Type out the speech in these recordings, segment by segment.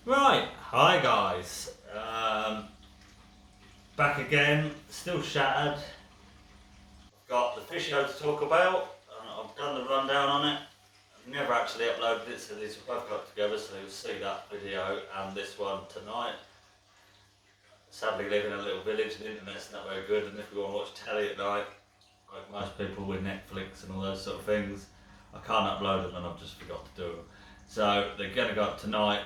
Right, hi guys. Back again, still shattered. I've got the fish show to talk about. I've done the rundown on it. I've never actually uploaded it, so these have both got together, so you'll see that video and this one tonight. Sadly, live in a little village, the internet's not very good, and if we want to watch telly at night, like most people with Netflix and all those sort of things, I can't upload them and I've just forgot to do them. So they're going to go up tonight,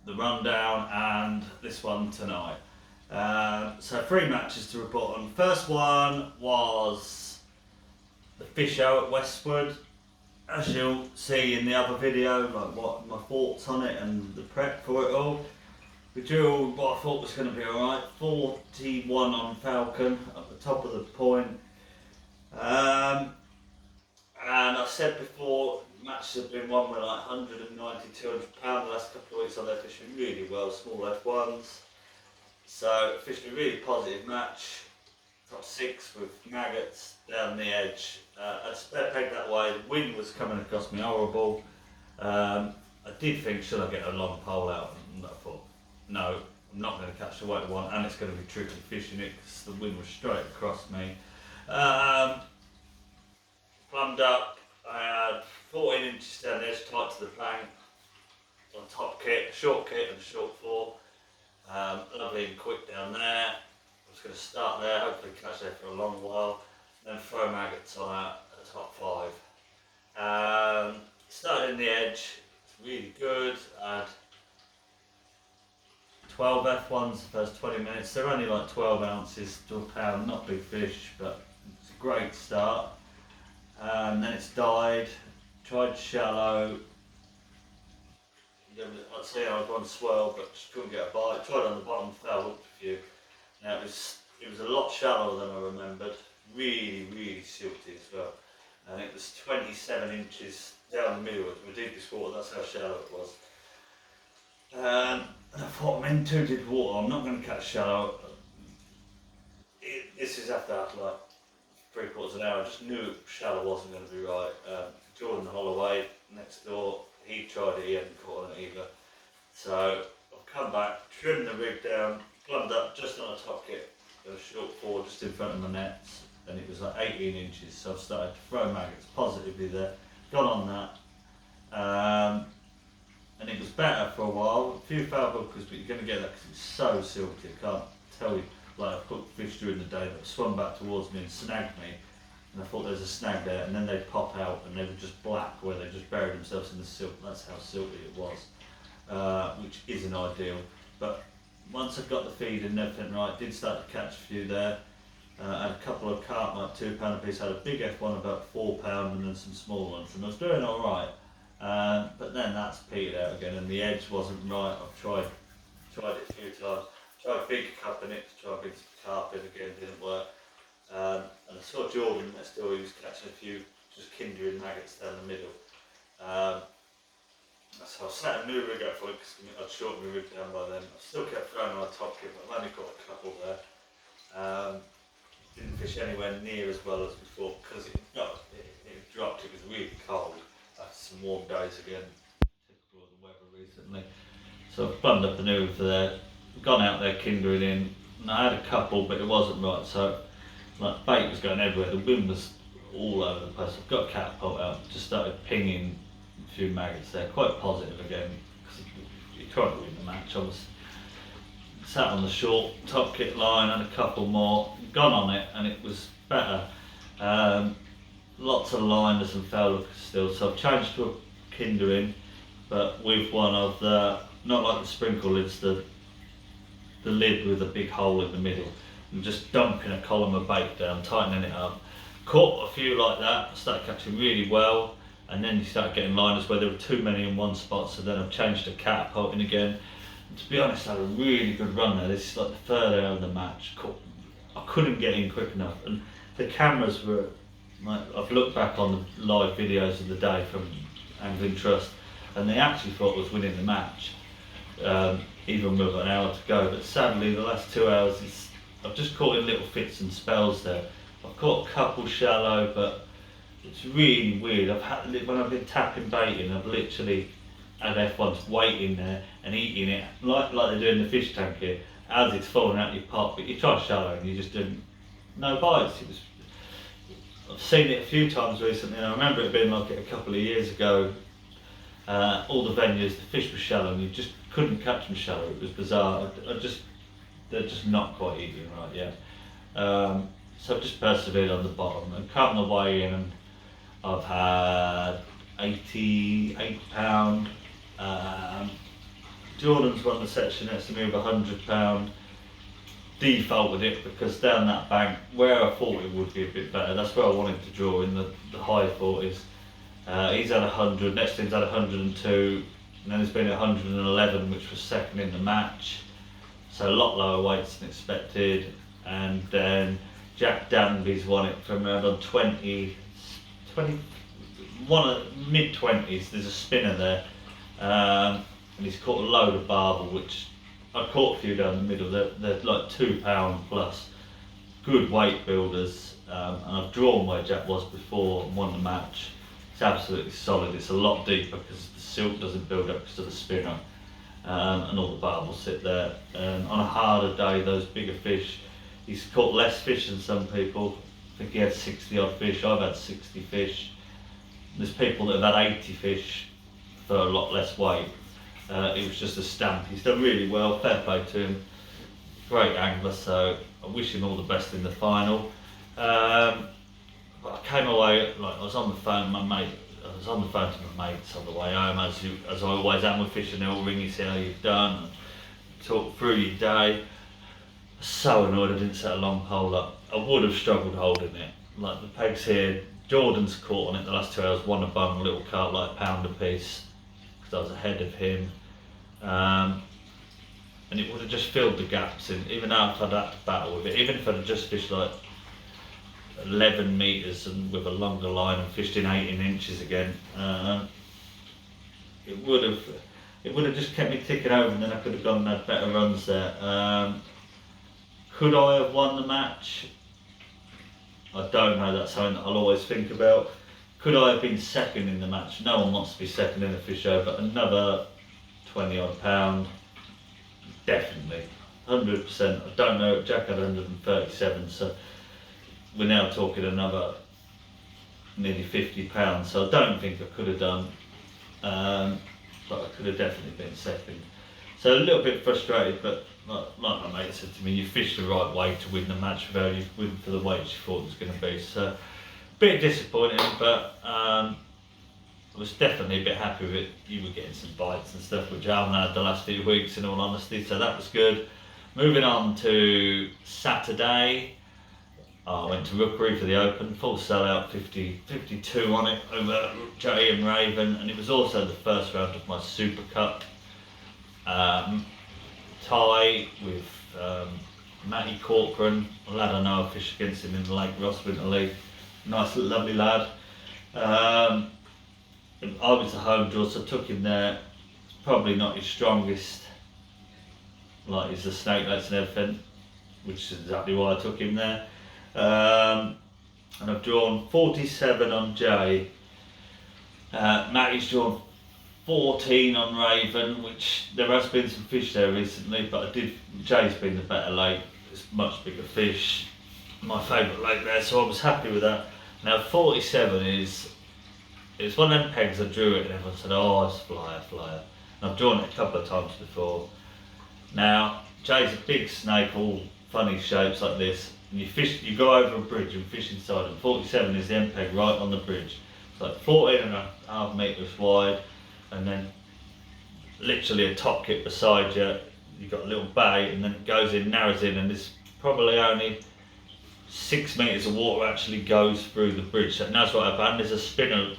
the rundown and this one tonight. So 3 matches to report on. First one was the fish show at Westwood. As you'll see in the other video, like what my thoughts on it and the prep for it all. We drew what I thought was going to be alright, 41 on Falcon at the top of the point. And I said before, matches have been won with like 190, 200 pounds the last couple of weeks. So they're fishing really well, small F1s. So fishing a really positive match. Top 6 with maggots down the edge. I spare pegged that way. The wind was coming across me horrible. I did think, should I get a long pole out? And I thought, no, I'm not going to catch the weight I want, and it's going to be tricky fishing it because the wind was straight across me. Plumbed up. I had 14 inches down the edge, tight to the plank. On top kit, a short kit and a short 4. Lovely and quick down there. I was going to start there, hopefully catch there for a long while, then throw maggots on at the top 5. Started in the edge, it's really good. I had 12 F1s the first 20 minutes. They're only like 12 ounces to a pound, not big fish, but it's a great start. And then it's died, tried shallow. I'd say I was one swirl, but just couldn't get a bite. Tried on the bottom, fell, hooked a few. Now it was a lot shallower than I remembered. Really silty as well. And it was 27 inches down the middle of the deepest water. That's how shallow it was. And I thought, I'm in too deep water. I'm not going to catch shallow. This is after like 3/4 an hour. I just knew shallow wasn't going to be right. Jordan Holloway next door, he tried it, he hadn't caught on it either. So I've come back, trimmed the rig down, plumbed up just on a top kit, a short 4 just in front of my nets, and it was like 18 inches. So I've started to throw maggots positively there, gone on that. And it was better for a while. A few foul hookers, but you're going to get that because it's so silty. I can't tell you. Like I've hooked fish during the day that swum back towards me and snagged me, and I thought there was a snag there, and then they'd pop out and they were just black where they just buried themselves in the silt. That's how silty it was, which isn't ideal. But once I got the feed and everything right, did start to catch a few there. I had a couple of carp, like £2 a piece. I had a big F1 about £4 and then some small ones, and I was doing alright. But then that's petered out again, and the edge wasn't right. I've tried it a few times. Tried big cupping it to try and bring some carp in again, didn't work. And I saw Jordan next door, he was catching a few just kindred maggots down the middle. So I set a new rig up for it because I'd shortened my rig down by then. I still kept throwing on a top kit, but I've only got a couple there. Didn't fish anywhere near as well as before because it dropped, it was really cold. After some warm days again, typical of the weather recently. So I've plumbed up a new rig for there. Gone out there kindred in, and I had a couple but it wasn't right, so like bait was going everywhere, the wind was all over the place. I've got a catapult out, just started pinging a few maggots there, quite positive again, because you tried to win the match. I was sat on the short top kit line, had a couple more, gone on it and it was better. Lots of liners and foul hookers still, so I've changed to a kindering, but with one of the, not like the sprinkle lids, the lid with a big hole in the middle, and just dumping a column of bait down, tightening it up. Caught a few like that, started catching really well, and then you start getting liners where there were too many in one spot, so then I've changed to catapulting again. And to be honest, I had a really good run there. This is like the third hour of the match. I couldn't get in quick enough, and the cameras were, like, I've looked back on the live videos of the day from Angling Trust, and they actually thought I was winning the match. Even with an hour to go, but sadly the last 2 hours I've just caught in little fits and spells there. I've caught a couple shallow, but it's really weird. When I've been tapping baiting, I've literally have F1's weight in there and eating it like they do in the fish tank here. As it's falling out your pot, but you try shallow and you just didn't, no bites. I've seen it a few times recently, and I remember it being like it a couple of years ago. All the venues, the fish was shallow and you just couldn't catch them shallow. It was bizarre. They're just not quite eating right yet. So I've just persevered on the bottom and come the way in, and I've had 88 pound. Jordan's won the section next to me with 100 pound. Defaulted it because down that bank where I thought it would be a bit better, that's where I wanted to draw in the high 40s. He's had 100, next to him's had 102, and then there's been 111, which was second in the match. So a lot lower weights than expected. And then Jack Danby's won it from around on 20, mid 20s. There's a spinner there, and he's caught a load of barbel, which I caught a few down the middle. They're like £2 plus, good weight builders, and I've drawn where Jack was before and won the match. It's absolutely solid. It's a lot deeper because the silk doesn't build up because of the spinner, and all the barbels sit there. And on a harder day, those bigger fish, he's caught less fish than some people. I think he had 60 odd fish. I've had 60 fish. There's people that have had 80 fish for a lot less weight. It was just a stamp. He's done really well, fair play to him. Great angler, so I wish him all the best in the final. But I came away, like I was on the phone to my mates on the way home, as I always am with fishing. They'll ring you, see how you've done, and talk through your day. So annoyed I didn't set a long pole up. I would have struggled holding it. Like the pegs here, Jordan's caught on it the last 2 hours, won a bum, a little carp, like £1 a piece, because I was ahead of him. And it would have just filled the gaps in, even after I'd had to battle with it. Even if I'd have just fished like 11 metres and with a longer line and fished in 18 inches again, it would have just kept me ticking over, and then I could have gone and had better runs there. Could I have won the match? I don't know, that's something that I'll always think about. Could I have been second in the match? No one wants to be second in a fish show, but another 20 odd pound, definitely, 100%. I don't know, Jack had 137, so we're now talking another nearly £50, so I don't think I could have done, but I could have definitely been second. So a little bit frustrated, but like my mate said to me, you fished the right way to win the match without you win for the weights you thought it was going to be. So a bit disappointing, but I was definitely a bit happy with it. You were getting some bites and stuff, which I haven't had the last few weeks in all honesty, so that was good. Moving on to Saturday, I went to Rookery for the Open, full sellout, 52 on it over Jay and Raven, and it was also the first round of my Super Cup. Tie with Matty Corcoran, a lad I know I fished against him in the Lake Ross Winter League. Nice little lovely lad. I was the home draw, so I took him there. It's probably not his strongest, like he's the snakelets and everything, which is exactly why I took him there. And I've drawn 47 on Jay. Matty's drawn 14 on Raven, which there has been some fish there recently, but Jay's been the better lake. It's much bigger fish, my favourite lake there, so I was happy with that. Now 47 it's one of them pegs I drew it and everyone said, oh, it's flyer. And I've drawn it a couple of times before. Now Jay's a big snake, all funny shapes like this, and you go over a bridge and fish inside, and 47 is the end peg right on the bridge. It's like 14.5 metres wide, and then literally a top kit beside you. You've got a little bay, and then it goes in, narrows in, and there's probably only 6 metres of water actually goes through the bridge. So that's what happened. There's a spinner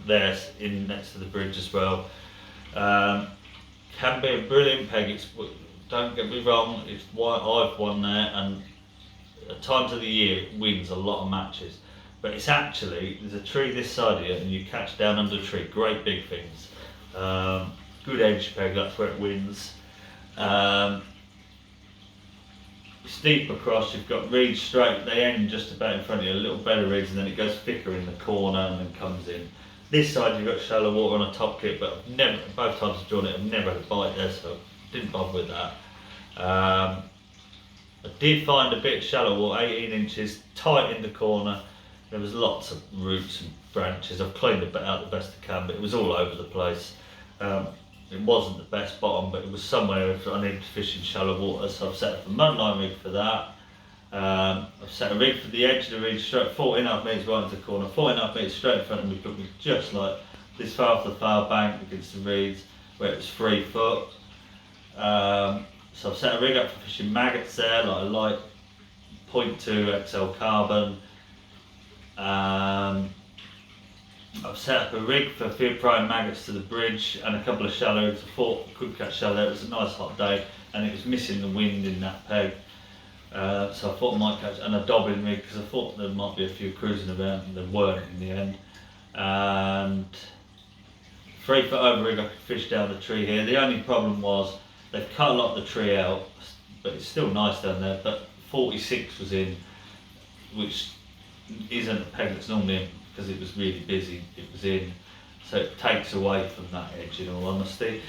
there in next to the bridge as well. Can be a brilliant peg. Don't get me wrong, it's why I've won there, and at times of the year it wins a lot of matches. But it's actually, there's a tree this side here, and you catch down under the tree, great big things. Good edge peg, that's where it wins. Steep across, you've got reeds straight, they end just about in front of you, a little better reeds, and then it goes thicker in the corner and then comes in. This side you've got shallow water on a top kit, but I've never, both times I've drawn it, I've never had a bite there, so I didn't bother with that. I did find a bit of shallow water, 18 inches, tight in the corner. There was lots of roots and branches. I've cleaned it out the best I can, but it was all over the place. It wasn't the best bottom, but it was somewhere if I needed to fish in shallow water, so I've set up a mudline rig for that. I've set a rig for the edge of the rig, straight 14.5 metres right into the corner, 14.5 metres straight in front of me, put me just like this far off the far bank against the reeds where it was 3 foot. So I've set a rig up for fishing maggots there, like a light 0.2 XL carbon. I've set up a rig for field prying maggots to the bridge and a couple of shallow rigs. I thought I could catch shallow. It was a nice hot day and it was missing the wind in that peg. So I thought I might catch, and a dobbing rig because I thought there might be a few cruising around, and there weren't in the end. And 3 foot over rig I could fish down the tree here. The only problem was they've cut a lot of the tree out, but it's still nice down there. But 46 was in, which isn't a peg that's normally in because it was really busy. It was in, so it takes away from that edge in all honesty.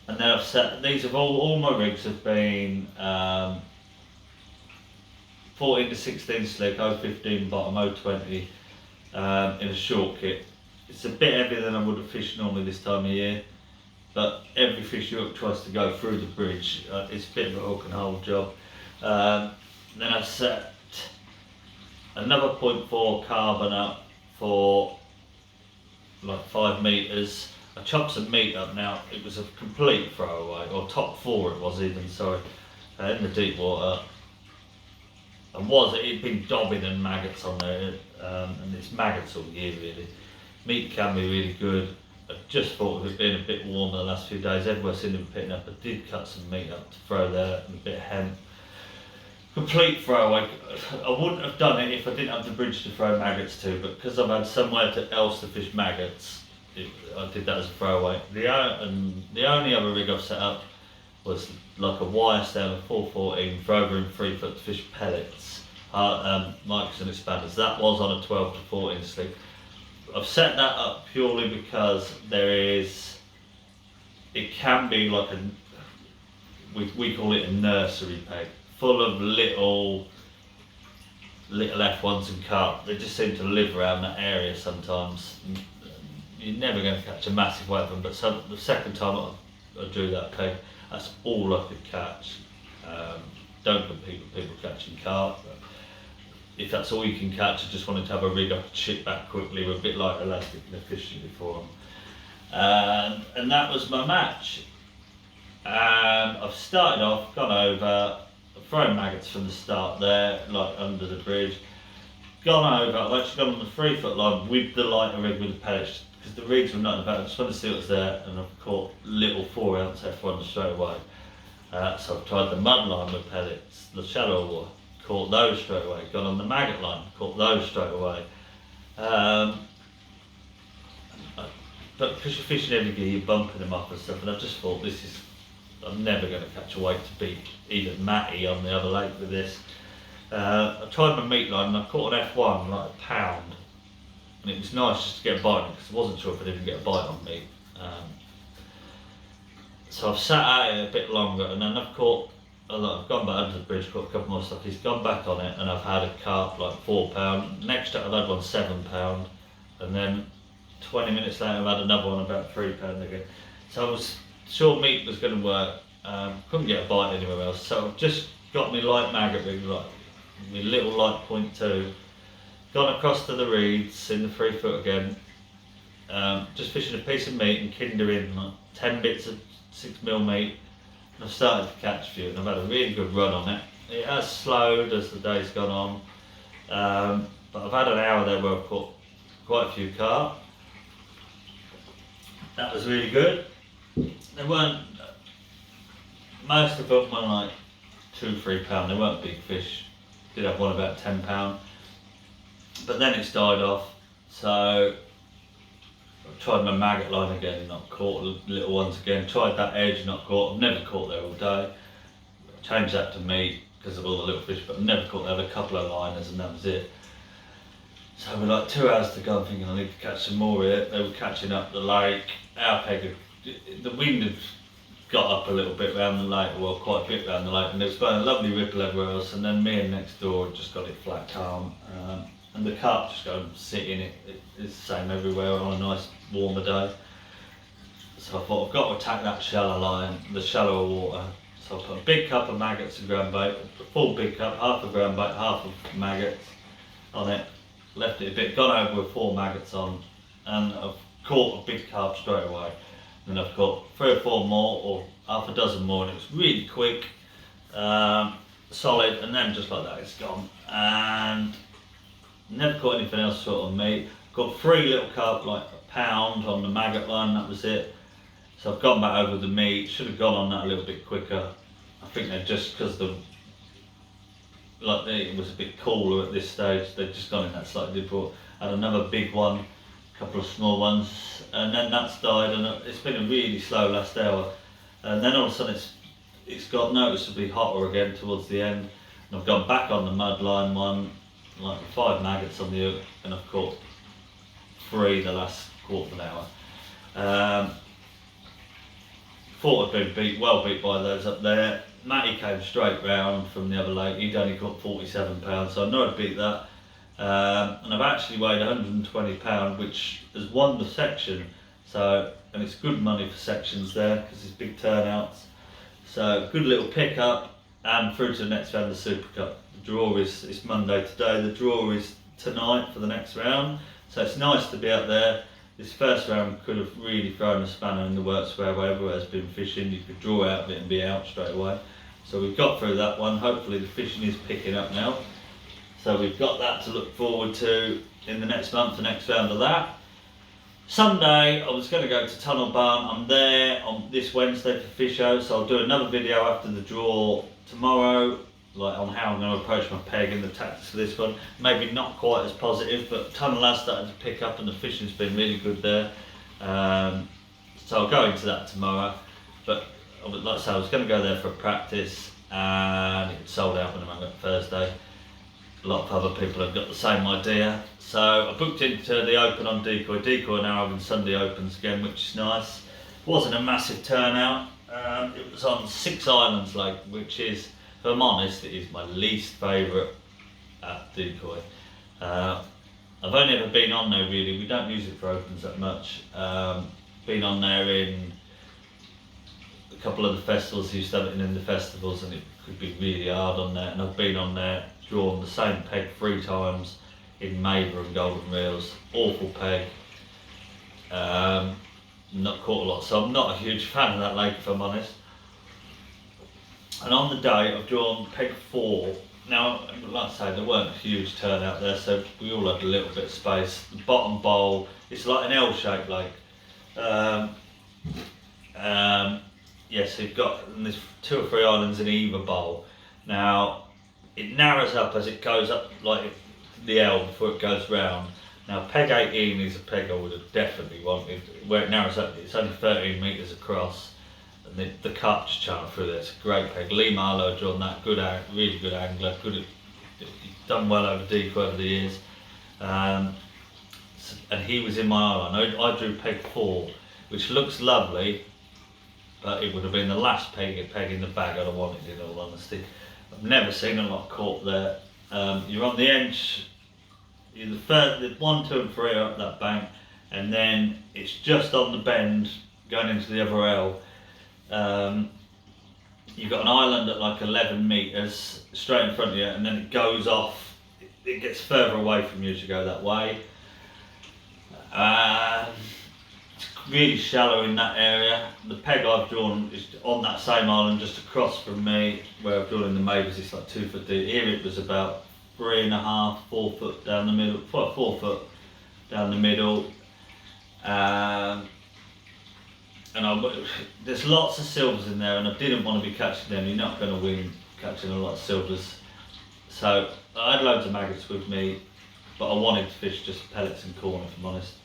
And then I've set, these have all my rigs have been 14 to 16 slick, 015 bottom, 020 in a short kit. It's a bit heavier than I would have fished normally this time of year, but every fish hook tries to go through the bridge. It's a bit of a hook and hold job. Then I've set another 0.4 carbon up for like 5 metres. I chopped some meat up now. It was a complete throwaway, or top 4 it was even, sorry, in the deep water. And it'd been dobbing and maggots on there, and it's maggots all year really. Meat can be really good. I just thought of it being a bit warmer the last few days. Everywhere seemed to be picking up. I did cut some meat up to throw there and a bit of hemp. Complete throwaway. I wouldn't have done it if I didn't have the bridge to throw maggots to, but because I've had somewhere else to fish maggots, I did that as a throwaway. The only other rig I've set up was like a wire stem of 414 for over in 3 foot to fish pellets, micros and expanders. That was on a 12 to 14 slick. I've set that up purely because it can be like we call it a nursery peg, full of little F1s and carp. They just seem to live around that area sometimes. You're never going to catch a massive weight of them, but the second time I drew that peg, that's all I could catch. Don't compete with people catching carp, but if that's all you can catch, I just wanted to have a rig I could ship back quickly with a bit like elastic and efficiently for them. And that was my match. And I've started off, gone over, thrown maggots from the start there, like under the bridge. Gone over, I've actually gone on the 3 foot line with the lighter rig with the pellets, because the rigs were not about. I just wanted to see what was there, and I've caught little 4 ounce F1 straight away. So I've tried the mud line with pellets, the shallow water, caught those straight away. Gone on the maggot line, caught those straight away. But because you're fishing every gear, you're bumping them up and stuff, and I just thought I'm never going to catch a weight to beat even Matty on the other lake with this. I tried my meat line and I caught an F1 like a pound. And it was nice just to get a bite on it because I wasn't sure if I didn't get a bite on me. So I've sat at it a bit longer, and then I've gone back under the bridge, caught a couple more stuff. He's gone back on it, and I've had a carp like £4. Next up I've had one £7, and then 20 minutes later I've had another one about £3 again. So I was sure meat was going to work. Couldn't get a bite anywhere else, so I've just got me light maggot rig, like my little light 0.2. Gone across to the reeds in the 3 foot again, just fishing a piece of meat and kindering like 10 bits of 6mm meat, and I've started to catch a few, and I've had a really good run on it. It has slowed as the day's gone on, but I've had an hour there where I've caught quite a few carp. That was really good. They weren't, most of them were like £2-3, they weren't big fish. Did have one about £10. But then it's died off, so I've tried my maggot line again, not caught little ones again. Tried that edge, not caught. I've never caught there all day. Changed that to meat because of all the little fish, but I've never caught there. I had a couple of liners and that was it. So we're like 2 hours to go. I'm thinking I need to catch some more here. They were catching up the lake. Our peg, the wind had got up a little bit round the lake, well, quite a bit round the lake, and there was quite a lovely ripple everywhere else. And then me and next door had just got it flat calm, and the carp just go and sit in it. It's the same everywhere on a nice warmer day. So I thought I've got to attack that shallow line, the shallower water. So I put a big cup of maggots and ground bait, a full big cup, half of ground bait, half of maggots on it. Left it a bit, gone over with 4 maggots on, and I've caught a big carp straight away. And I've got 3 or 4 more, or half a dozen more, and it was really quick, solid, and then just like that it's gone. And never caught anything else sort of meat. Got 3 little carp, like a pound on the maggot line, that was it. So I've gone back over the meat, should have gone on that a little bit quicker. I think they're just because it was a bit cooler at this stage, they've just gone in that slightly different. Had another big one, a couple of small ones, and then that's died, and it's been a really slow last hour. And then all of a sudden it's got noticeably hotter again towards the end, and I've gone back on the mud line one, like 5 maggots on the hook, and I've caught 3 the last quarter of an hour. Thought I'd been well beat by those up there. Matty came straight round from the other lake. He'd only caught 47 pounds, so I know I'd beat that. And I've actually weighed 120 pounds, which has won the section. So, and it's good money for sections there because it's big turnouts. So good little pick up, and through to the next round, the Super Cup. The draw it's Monday today. The draw is tonight for the next round. So it's nice to be out there. This first round could have really thrown a spanner in the works where everywhere's been fishing. You could draw out of it and be out straight away. So we've got through that one. Hopefully the fishing is picking up now. So we've got that to look forward to in the next month, the next round of that. Sunday I was going to go to Tunnel Barn. I'm there on this Wednesday for fish out, so I'll do another video after the draw tomorrow, like on how I'm going to approach my peg and the tactics for this one. Maybe not quite as positive, but Tunnel has started to pick up and the fishing's been really good there. So I'll go into that tomorrow. But like I say, I was going to go there for practice, and it sold out when I went Thursday. A lot of other people have got the same idea. So I booked into the Open on Decoy. Decoy now having Sunday Opens again, which is nice. Wasn't a massive turnout. It was on 6 Islands Lake, which is, if I'm honest, it is my least favourite at Decoy. I've only ever been on there really. We don't use it for opens that much. Been on there in a couple of the festivals. Used to have it in the festivals, and it could be really hard on there. And I've been on there, drawn the same peg 3 times in Maver and Golden Reels. Awful peg. Not caught a lot, so I'm not a huge fan of that lake if I'm honest. And on the day I've drawn peg 4. Now, like I say, there weren't a huge turnout there, so we all had a little bit of space. The bottom bowl, it's like an L-shaped lake. Yes, so you've got there's 2 or 3 islands in either bowl. Now, it narrows up as it goes up, like the L before it goes round. Now, peg 18 is a peg I would have definitely wanted. Where it narrows up, it's only 13 metres across. And the carp just charted through there. It's a great peg. Lee Marlowe drawn that, really good angler. He's done well over Decoy over the years. And he was in my island. I drew peg 4, which looks lovely, but it would have been the last peg in the bag I'd have wanted, in all honesty. I've never seen a lot caught there. You're on the edge. You're the 1, 2 and 3 are up that bank, and then it's just on the bend going into the other L. You've got an island at like 11 metres straight in front of you, and then it goes off. It gets further away from you as you go that way. It's really shallow in that area. The peg I've drawn is on that same island just across from me, where I've drawn in the Mavers. It's like 2 foot deep. Here it was about 3.5, 4 foot down the middle, 4 foot down the middle. And there's lots of silvers in there, and I didn't want to be catching them. You're not going to win catching a lot of silvers. So I had loads of maggots with me, but I wanted to fish just pellets and corn, if I'm honest.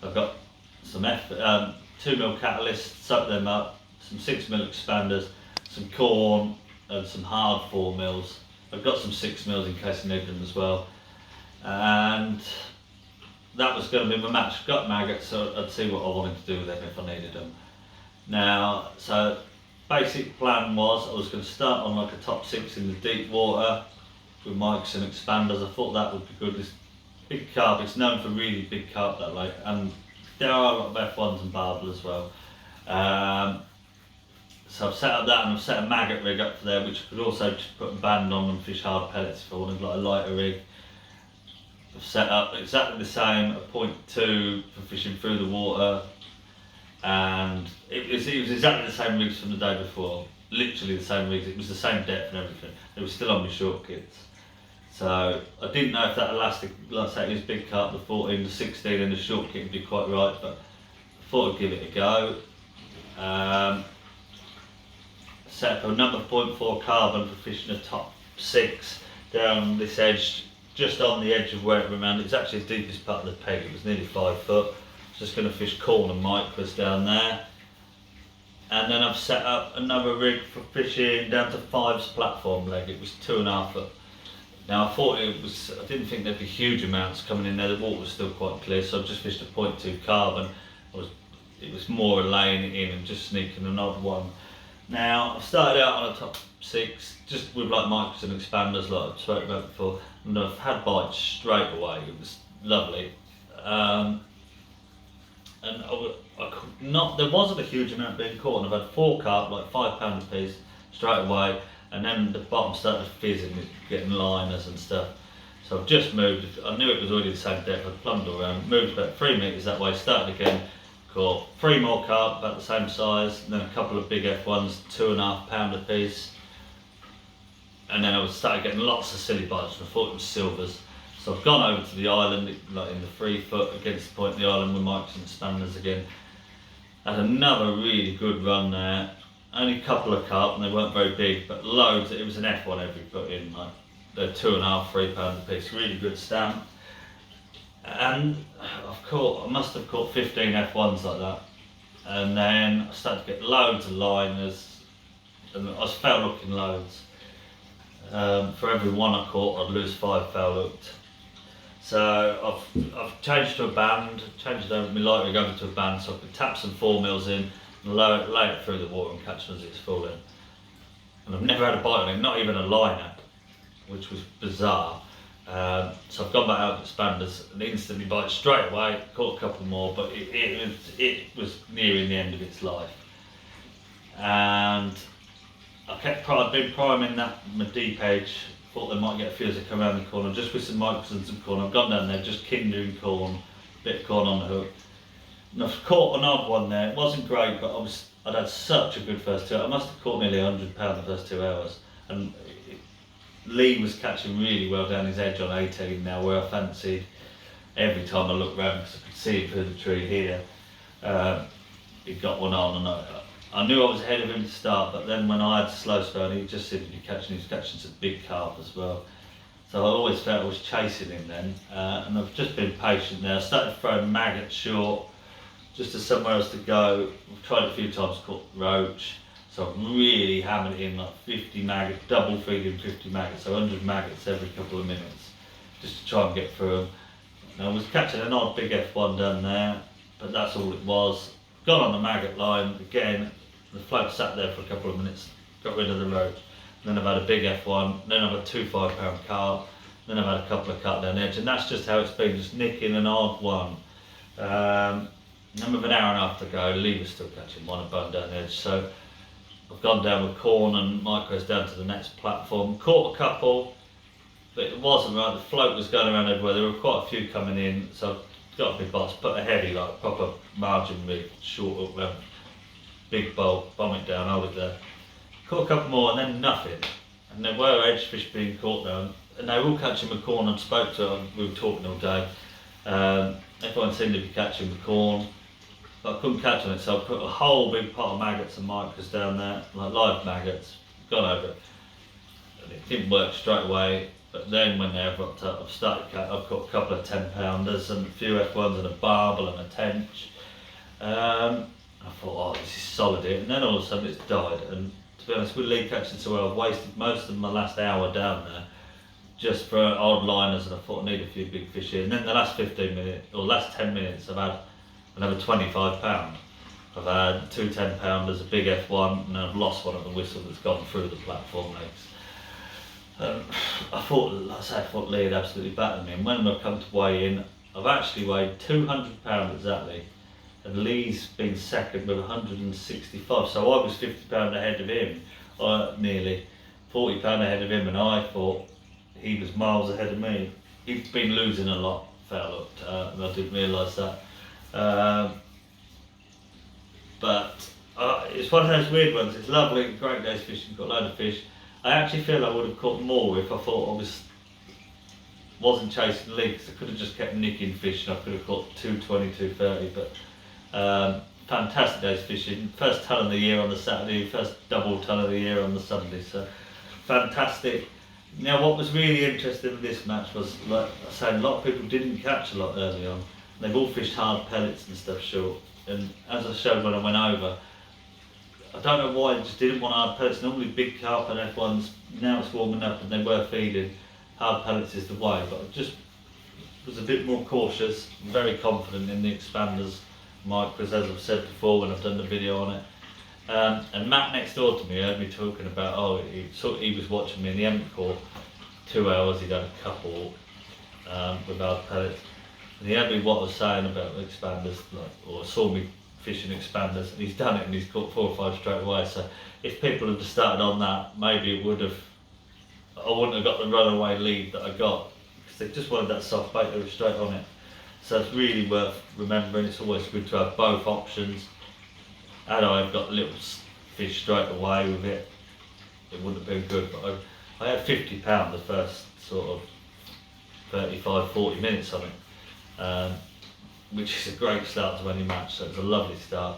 I've got some 2mm catalysts, soak them up, some 6mm expanders, some corn, and some hard 4mm. I've got some 6mm in case I need them as well. and that was going to be my match. Got maggots, so I'd see what I wanted to do with them if I needed them. Now, so basic plan was I was going to start on like a top 6 in the deep water with mics and expanders. I thought that would be good. This big carp, it's known for really big carp that lake, and there are a lot of F1s and barbel as well. So I've set up that, and I've set a maggot rig up for there, which I could also just put a band on and fish hard pellets if I wanted, like a lighter rig. I've set up exactly the same, a 0.2 for fishing through the water, and it was exactly the same rigs from the day before, literally the same rigs. It was the same depth and everything. It was still on my short kits. So I didn't know if that elastic, like I say, it was big carp, the 14, the 16 and the short kit would be quite right, but I thought I'd give it a go. Set up a number 0.4 carbon for fishing a top 6 down this edge, just on the edge of where it remained. It's actually the deepest part of the peg, it was nearly 5 foot. I was just going to fish corn and micros down there. And then I've set up another rig for fishing down to 5's platform leg. It was 2.5 foot. Now I thought I didn't think there'd be huge amounts coming in there, the water was still quite clear, so I've just fished a 0.2 carbon. It was more laying it in and just sneaking an odd one. Now I've started out on a top 6, just with like micros and expanders like I've spoken about before, and I've had bites straight away. It was lovely. And there wasn't a huge amount being caught, and I've had 4 carp, like £5 a piece, straight away, and then the bottom started fizzing, getting liners and stuff. So I've just moved, I knew it was already the same depth, I plumbed all around, moved about 3 metres that way, started again, caught 3 more carp about the same size, and then a couple of big F1s, £2.5 a piece. And then I started getting lots of silly bites, and I thought it was silvers. So I've gone over to the island, like in the 3 foot against the point of the island with mics and spanners again. Had another really good run there. Only a couple of carp, and they weren't very big, but loads. It was an F1 every put in, like they're £2.5, £3 a piece. Really good stamp. And I must have caught 15 F1s like that. And then I started to get loads of liners, and I was foul hooking loads. For every one I caught, I'd lose 5 foul hooked. So I've changed to a band, changed over my light rig over to a band, so I could tap some 4mm in and lay it through the water and catch them as it's falling. And I've never had a bite on it, not even a liner, which was bizarre. So I've gone back out with expanders and instantly bite straight away, caught a couple more, but it was nearing the end of its life. And I've been priming my deep edge, thought they might get a few as I come around the corner, just with some micros and some corn. I've gone down there, just kindling corn, a bit of corn on the hook. And I've caught an odd one there. It wasn't great, but I'd had such a good first 2 hours. I must have caught nearly £100 the first 2 hours. And Lee was catching really well down his edge on 18 now, where I fancied every time I looked round, because I could see him through the tree here. He got one on, and I knew I was ahead of him to start, but then when I had to slow spell, he just seemed to be catching some big carp as well. So I always felt I was chasing him then, and I've just been patient there. I started throwing maggots short, just to somewhere else to go. I've tried a few times, caught roach, so I've really hammered it in like 50 maggots, double feeding 50 maggots, so 100 maggots every couple of minutes, just to try and get through them. And I was catching an odd big F1 down there, but that's all it was. Got on the maggot line again, the float sat there for a couple of minutes, got rid of the roach. Then I've had a big F1, then I've had 2 £5 carp, then I've had a couple of cut down the edge, and that's just how it's been, just nicking an odd one. Then with an hour and a half to go, Lee was still catching one and bone down the edge, so I've gone down with corn and micros down to the next platform, caught a couple, but it wasn't right, the float was going around everywhere, there were quite a few coming in, so I've got a big box, put a heavy, like proper margin rig, short hook round, big bolt, bomb it down, hold it there. Caught a couple more and then nothing. And there were edge fish being caught down, and they were all catching the corn. I spoke to them, we were talking all day. Everyone seemed to be catching the corn, but I couldn't catch on it, so I put a whole big pot of maggots and micros down there, like live maggots, gone over it. And it didn't work straight away, but then when they've rocked up, I've caught a couple of 10-pounders and a few F1s and a barbel and a tench. I thought, oh, this is solid here, and then all of a sudden it's died. And to be honest, with Lee catching so well, I've wasted most of my last hour down there just for odd liners, and I thought I need a few big fish here. And then the last 15 minutes, or last 10 minutes, I've had another 25 pound. I've had two 10 pounders, a big F1, and I've lost one at the whistle that's gone through the platform legs. I thought, like I say, I thought Lee had absolutely battered me, and when I've come to weigh in, I've actually weighed 200 pound exactly, and Lee's been second with 165, so I was 50 pound ahead of him, nearly 40 pound ahead of him, and I thought he was miles ahead of me. He'd been losing a lot, felt, and I didn't realise that. But it's one of those weird ones. It's lovely, great days fishing, got a load of fish. I actually feel I would have caught more if I thought I wasn't chasing the lead, because I could have just kept nicking fish and I could have caught 220, 230. But fantastic days fishing. First ton of the year on the Saturday, first double ton of the year on the Sunday. So fantastic. Now, what was really interesting in this match was, like I said, a lot of people didn't catch a lot early on. They've all fished hard pellets and stuff short. And as I showed when I went over, I don't know why I just didn't want hard pellets. Normally big carp and F1s, now it's warming up and they were feeding. Hard pellets is the way, but I just was a bit more cautious, very confident in the expanders micros, as I've said before when I've done the video on it. And Matt next door to me heard me talking about, he was watching me and he hadn't caught 2 hours, he'd had a couple with hard pellets. And he had me what I was saying about the expanders, or saw me fishing expanders, and he's done it and he's caught 4 or 5 straight away. So if people had started on that, maybe I wouldn't have got the runaway lead that I got, because they just wanted that soft bait, they were straight on it. So it's really worth remembering. It's always good to have both options. Had I have got little fish straight away with it, it wouldn't have been good, but I had 50 pound the first sort of 35, 40 minutes on it. Which is a great start to any match, so it's a lovely start.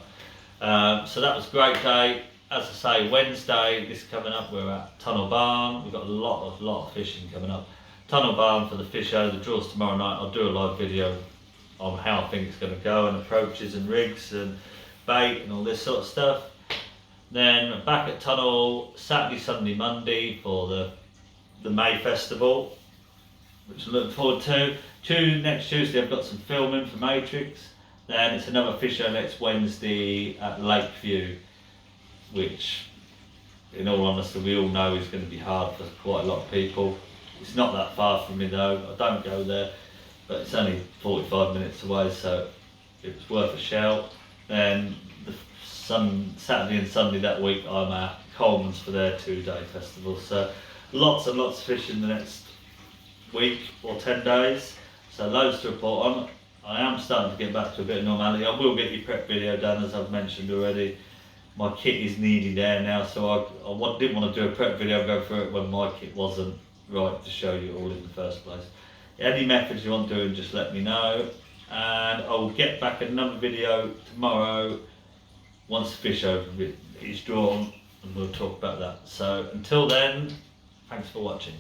So that was a great day. As I say, Wednesday, this coming up, we're at Tunnel Barn. We've got a lot of fishing coming up. Tunnel Barn for the fish show, the draws tomorrow night. I'll do a live video on how I think it's going to go, and approaches and rigs and bait and all this sort of stuff. Then back at Tunnel Saturday, Sunday, Monday for the May Festival, which I'm looking forward to. Next Tuesday I've got some filming for Matrix. Then it's another fish show next Wednesday at Lakeview, which in all honesty we all know is going to be hard for quite a lot of people. It's not that far from me though, I don't go there, but it's only 45 minutes away, so it was worth a shout. Then Saturday and Sunday that week I'm at Coleman's for their 2-day festival, so lots and lots of fish in the next week or 10 days, so loads to report on. I am starting to get back to a bit of normality. I will get your prep video done, as I've mentioned already. My kit is nearly there now, so I didn't want to do a prep video, go through it when my kit wasn't right to show you all in the first place. Any methods you want doing, just let me know, and I'll get back another video tomorrow once the fish over is drawn, and we'll talk about that. So until then, thanks for watching.